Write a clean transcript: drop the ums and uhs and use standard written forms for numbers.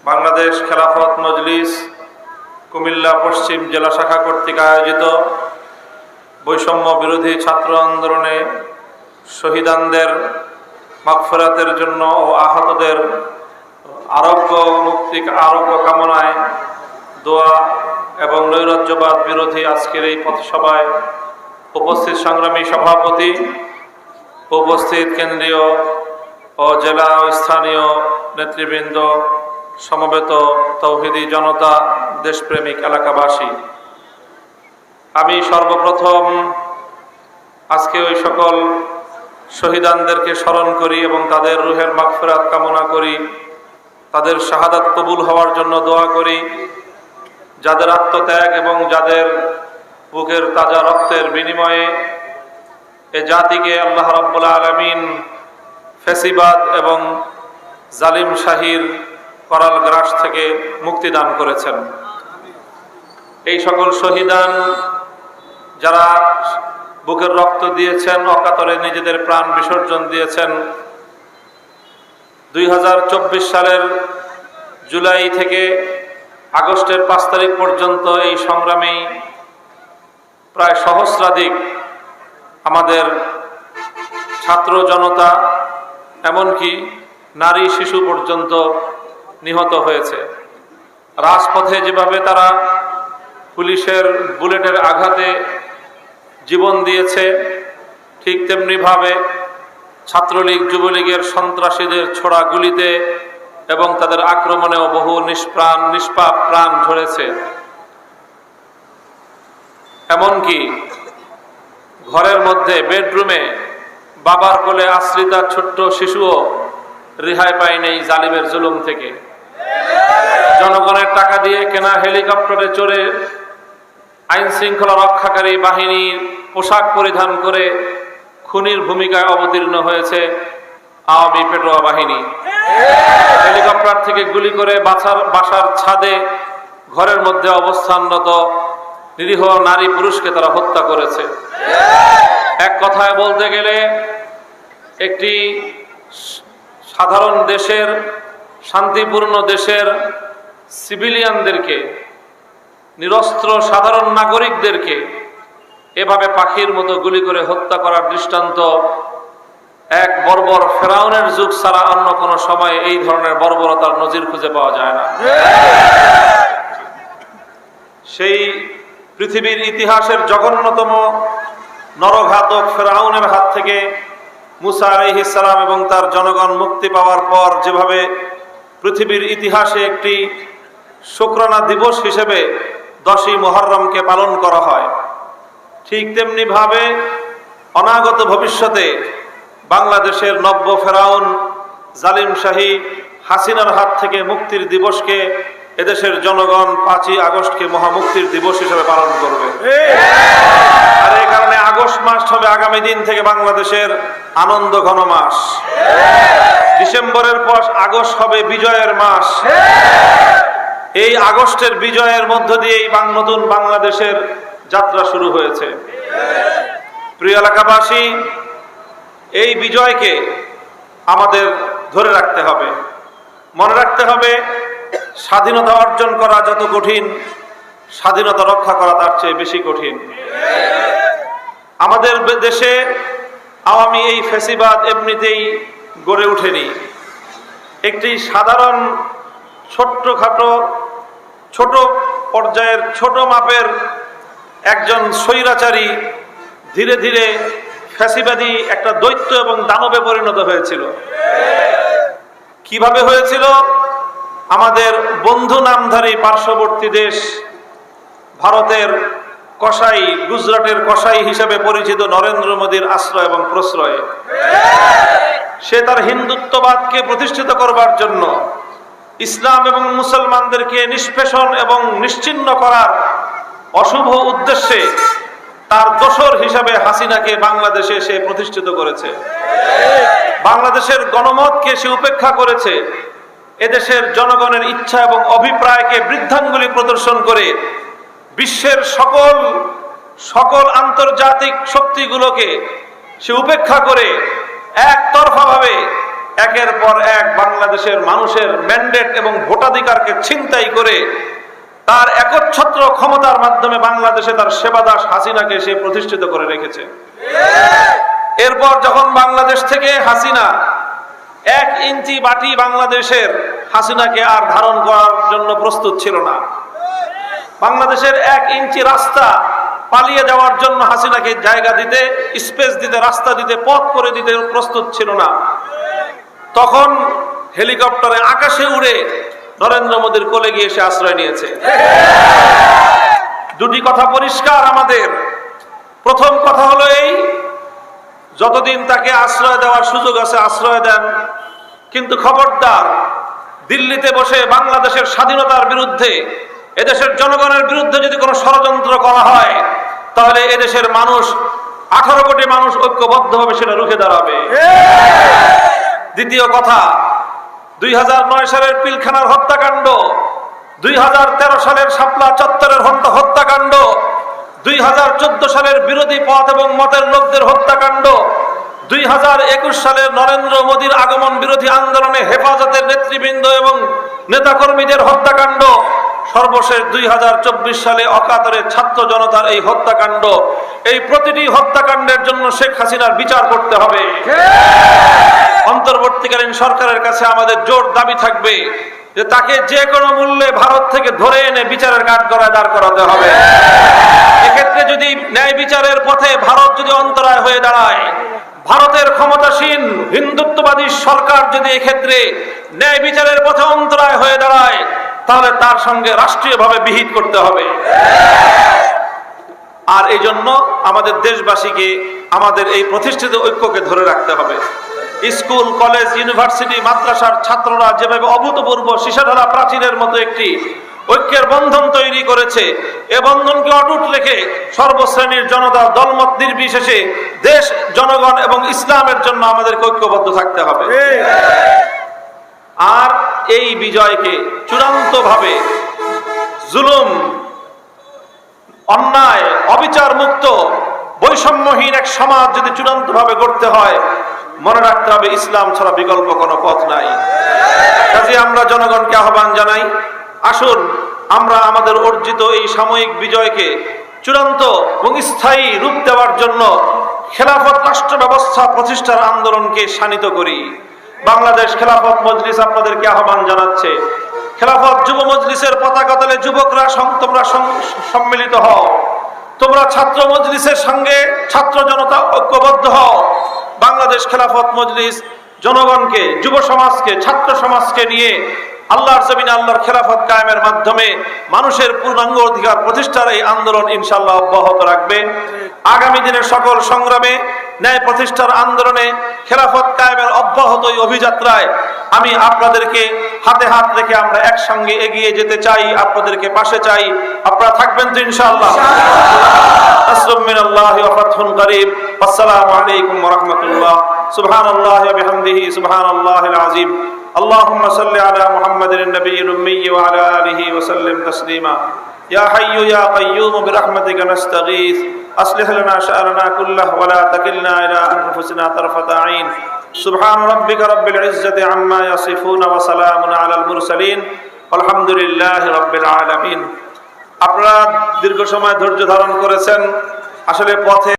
বাংলাদেশ খেলাফত মজলিস কুমিল্লা পশ্চিম জেলা শাখা কর্তৃক আয়োজিত বৈষম্য বিরোধী ছাত্র আন্দোলনে শহীদানদের মাগফিরাতের জন্য ও আহতদের আরোগ্য কামনায় দোয়া এবং নৈরাজ্যবাদ বিরোধী আজকের এই পথসভায় উপস্থিত সংগ্রামী সভাপতি, উপস্থিত কেন্দ্রীয় ও জেলা ও স্থানীয় নেতৃবৃন্দ, সমবেত তৌহিদি জনতা, দেশপ্রেমিক এলাকাবাসী, আমি সর্বপ্রথম আজকে ওই সকল শহীদানদেরকে স্মরণ করি এবং তাদের রুহের মাগফিরাত কামনা করি, তাদের শাহাদাত কবুল হওয়ার জন্য দোয়া করি। যাদের আত্মত্যাগ এবং যাদের বুকের তাজা রক্তের বিনিময়ে এ জাতিকে আল্লাহ রাব্বুল আলামিন ফ্যাসিবাদ এবং জালিম শাহীর করাল গ্রাস থেকে মুক্তি দান করেছেন। এই সকল শহীদান যারা বুকের রক্ত দিয়েছেন, অকাতরে নিজেদের প্রাণ বিসর্জন দিয়েছেন, 2024 সালের জুলাই থেকে আগস্টের 5 তারিখ পর্যন্ত এই সংগ্রামে প্রায় সহস্রাধিক আমাদের ছাত্র জনতা, এমনকি নারী শিশু পর্যন্ত নিহত হয়েছে। রাজপথে যেভাবে তারা পুলিশের বুলেটের আঘাতে জীবন দিয়েছে, ঠিক তেমনিভাবে ছাত্রলীগ যুবলীগের সন্ত্রাসীদের ছোড়া গুলিতে এবং তাদের আক্রমণেও বহু নিষ্পাপ প্রাণ ঝরেছে। এমনকি ঘরের মধ্যে বেডরুমে বাবার কোলে আশ্রিতা ছোট্ট শিশুও রেহাই পায়নি এই জালিমের জুলুম থেকে। জনগণের টাকা দিয়ে কেনা হেলিকপ্টারে চড়ে আইন শৃঙ্খলা রক্ষাকারী বাহিনীর পোশাক পরিধান করে খুনির ভূমিকায় অবতীর্ণ হয়েছে আওয়ামী পেটোয়া বাহিনী। হেলিকপ্টার থেকে গুলি করে বাসার ছাদে ঘরের মধ্যে অবস্থানরত নিরীহ নারী পুরুষকে তারা হত্যা করেছে। এক কথায় বলতে গেলে একটি সাধারণ দেশের, শান্তিপূর্ণ দেশের সিভিলিয়ানদেরকে, নিরস্ত্র সাধারণ নাগরিকদেরকে এভাবে পাখির মতো গুলি করে হত্যা করার দৃষ্টান্ত এক বর্বর ফেরাউনের যুগ ছাড়া অন্য কোনো সময়ে এই ধরনের বর্বরতার নজির খুঁজে পাওয়া যায় না। সেই পৃথিবীর ইতিহাসের জঘন্যতম নরঘাতক ফেরাউনের হাত থেকে মুসা আলাইহিস সালাম এবং তার জনগণ মুক্তি পাওয়ার পর যেভাবে পৃথিবীর ইতিহাসে একটি শুকরানা দিবস হিসেবে 10ই মুহররমকে পালন করা হয়, ঠিক তেমনি ভাবে অনাগত ভবিষ্যতে বাংলাদেশের নব্য ফেরাউন জালিম শাহী হাসিনার হাত থেকে মুক্তির দিবসকে এদেশের জনগণ 5ই আগস্টকে মহামুক্তির দিবস হিসেবে পালন করবে। আর এই কারণে আগস্ট মাস হবে আগামী দিন থেকে বাংলাদেশের আনন্দ ঘন মাস। ডিসেম্বরের পর আগস্ট হবে বিজয়ের মাস। এই আগস্টের বিজয়ের মধ্য দিয়েই নতুন বাংলাদেশের যাত্রা শুরু হয়েছে। প্রিয় এলাকাবাসী, এই বিজয়কে আমাদের ধরে রাখতে হবে, মনে রাখতে হবে। স্বাধীনতা অর্জন করা যত কঠিন, স্বাধীনতা রক্ষা করা তার চেয়ে বেশি কঠিন। আমাদের দেশে আওয়ামী এই ফ্যাসিবাদ এমনিতেই গড়ে ওঠেনি। একটি সাধারণ ছোট পর্যায়ের ছোট মাপের একজন স্বৈরাচারী ধীরে ধীরে ফ্যাসিবাদী একটা দৈত্য এবং দানবে পরিণত হয়েছিল। কিভাবে হয়েছিল? আমাদের বন্ধু নামধারী পার্শ্ববর্তী দেশ ভারতের কসাই, গুজরাটের কসাই হিসেবে পরিচিত নরেন্দ্র মোদীর আশ্রয় এবং প্রশ্রয়ে সে তার হিন্দুত্ববাদকে প্রতিষ্ঠিত করবার জন্য, ইসলাম এবং মুসলমানদেরকে নিষ্পেষণ এবং নিশ্চিহ্ন করার অশুভ উদ্দেশ্যে তার দোসর হিসাবে হাসিনাকে বাংলাদেশে সে প্রতিষ্ঠিত করেছে। বাংলাদেশের গণমতকে সে উপেক্ষা করেছে। এদেশের জনগণের ইচ্ছা এবং অভিপ্রায়কে বৃদ্ধাঙ্গুলি প্রদর্শন করে বিশ্বের সকল আন্তর্জাতিক শক্তিগুলোকে সে উপেক্ষা করে একতরফাভাবে একের পর এক বাংলাদেশের মানুষের ম্যান্ডেট এবং ভোটাধিকারকে ছিনতাই করে তার একচ্ছত্র ক্ষমতার মাধ্যমে বাংলাদেশে তার সেবাদাস হাসিনাকে সে প্রতিষ্ঠিত করে রেখেছে। এরপর যখন বাংলাদেশ থেকে হাসিনা 1 ইঞ্চি বাটি বাংলাদেশের হাসিনাকে আর ধারণ করার জন্য প্রস্তুত ছিল না, বাংলাদেশের 1 ইঞ্চি রাস্তা পালিয়ে যাওয়ার জন্য হাসিনাকে জায়গা দিতে, স্পেস দিতে, রাস্তা দিতে, পথ করে দিতে প্রস্তুত ছিল না, তখন হেলিকপ্টারে আকাশে উড়ে নরেন্দ্র মোদীর কোলে গিয়ে সে আশ্রয় নিয়েছে। দুটি কথা পরিষ্কার আমাদের। প্রথম কথা হলো এই, যতদিন তাকে আশ্রয় দেওয়ার সুযোগ আছে আশ্রয় দেন, কিন্তু খবরদার দিল্লিতে বসে বাংলাদেশের স্বাধীনতার বিরুদ্ধে, এদেশের জনগণের বিরুদ্ধে যদি কোনো ষড়যন্ত্র করা হয় তাহলে এদেশের মানুষ 18 কোটি মানুষ ঐক্যবদ্ধভাবে সেটা রুখে দাঁড়াবে। দ্বিতীয় কথা, 2009 সালের পিলখানার হত্যাকাণ্ড, 2013 সালের শাপলা চত্বরের হত্যাকাণ্ড, 2014 সালের বিরোধী পথ এবং মতের লোকদের হত্যাকাণ্ড, 2021 সালের নরেন্দ্র মোদীর আগমন বিরোধী আন্দোলনে হেফাজতের নেতৃবৃন্দ এবং নেতাকর্মীদের হত্যাকাণ্ড, সর্বশেষ 2024 সালে অকাতরে ছাত্র জনতার এই হত্যাকাণ্ড, এই প্রতিটি হত্যাকাণ্ডের জন্য শেখ হাসিনার বিচার করতে হবে। অন্তর্বর্তীকালীন সরকারের কাছে আমাদের জোর দাবি থাকবে যে তাকে যে কোনো মূল্যে ভারত থেকে ধরে এনে বিচারের কাঠগড়ায় দাঁড় করাতে হবে। এক্ষেত্রে যদি ন্যায় বিচারের পথে ভারত যদি অন্তরায় হয়ে দাঁড়ায়, ভারতের ক্ষমতাসীন হিন্দুত্ববাদী সরকার যদি এক্ষেত্রে ন্যায় বিচারের পথে অন্তরায় হয়ে দাঁড়ায়, তাহলে তার সঙ্গে রাষ্ট্রীয়ভাবে বিহিত করতে হবে। আর এই জন্য আমাদের দেশবাসীকে আমাদের এই প্রতিষ্ঠিত ঐক্যকে ধরে রাখতে হবে। স্কুল, কলেজ, ইউনিভার্সিটি, মাদ্রাসার ছাত্ররা যেভাবে অভূতপূর্ব সীসাঢালা প্রাচীরের মতো একটি ঐক্যের বন্ধন তৈরি করেছে, এ বন্ধনকে অটুট রেখে সর্বশ্রেণীর জনতা, দলমত নির্বিশেষে দেশ, জনগণ এবং ইসলামের জন্য আমাদেরকে ঐক্যবদ্ধ থাকতে হবে। আর এই বিজয়কে চূড়ান্তভাবে জুলুম, অন্যায়, অবিচার মুক্ত, বৈষম্যহীন এক সমাজ যদি চূড়ান্তভাবে গড়তে হয়, মনে রাখতে হবে ইসলাম ছাড়া বিকল্প কোনো পথ নাই। কাজে আমরা জনগণকে আহ্বান জানাই, আসুন আমরা আমাদের অর্জিত এই সাময়িক বিজয়কে চূড়ান্ত এবং স্থায়ী রূপ দেওয়ার জন্য খেলাফত রাষ্ট্র ব্যবস্থা প্রতিষ্ঠার আন্দোলনকে শানিত করি। বাংলাদেশ খেলাফত মজলিস আপনাদেরকে আহ্বান জানাচ্ছে, খেলাফত যুব মজলিসের পতাকা তলে যুবকরা তোমরা সম্মিলিত হও, তোমরা ছাত্র মজলিসের সঙ্গে ছাত্র জনতা ঐক্যবদ্ধ হও। বাংলাদেশ খেলাফত মজলিস জনগণকে, যুব সমাজকে, ছাত্র সমাজকে নিয়ে আল্লাহর জমিনে আল্লাহর খেলাফত কায়েমের মাধ্যমে মানুষের পূর্ণাঙ্গ অধিকার প্রতিষ্ঠার এই আন্দোলন ইনশাআল্লাহ অব্যাহত রাখবে। আগামী দিনের সকল সংগ্রামে, ন্যায় প্রতিষ্ঠার আন্দোলনে, খেলাফত কায়েমের অব্যাহত এই অভিযাত্রায় আমি আপনাদেরকে হাতে হাত রেখে আমরা একসঙ্গে এগিয়ে যেতে চাই, আপনাদেরকে পাশে চাই। আপনারা থাকবেন তো ইনশাআল্লাহ? নাসরুম মিনাল্লাহি ওয়া ফাতহুন করিব। আসসালামু আলাইকুম ওয়া রাহমাতুল্লাহ। সুবহানাল্লাহি ওয়া বিহামদিহি সুবহানাল্লাহিল আযীম। اللهم صل على محمد النبي الأمي وعلى آله وسلم تسليما. يا حي يا قيوم برحمتك نستغيث أصلح لنا شأننا كله ولا تكلنا إلى أنفسنا طرفة عين. سبحان ربك رب العزة عما يصفون وسلام على المرسلين والحمد لله رب العالمين. আপনারা দীর্ঘ সময় ধৈর্য ধারণ করেছেন। আসলে পথে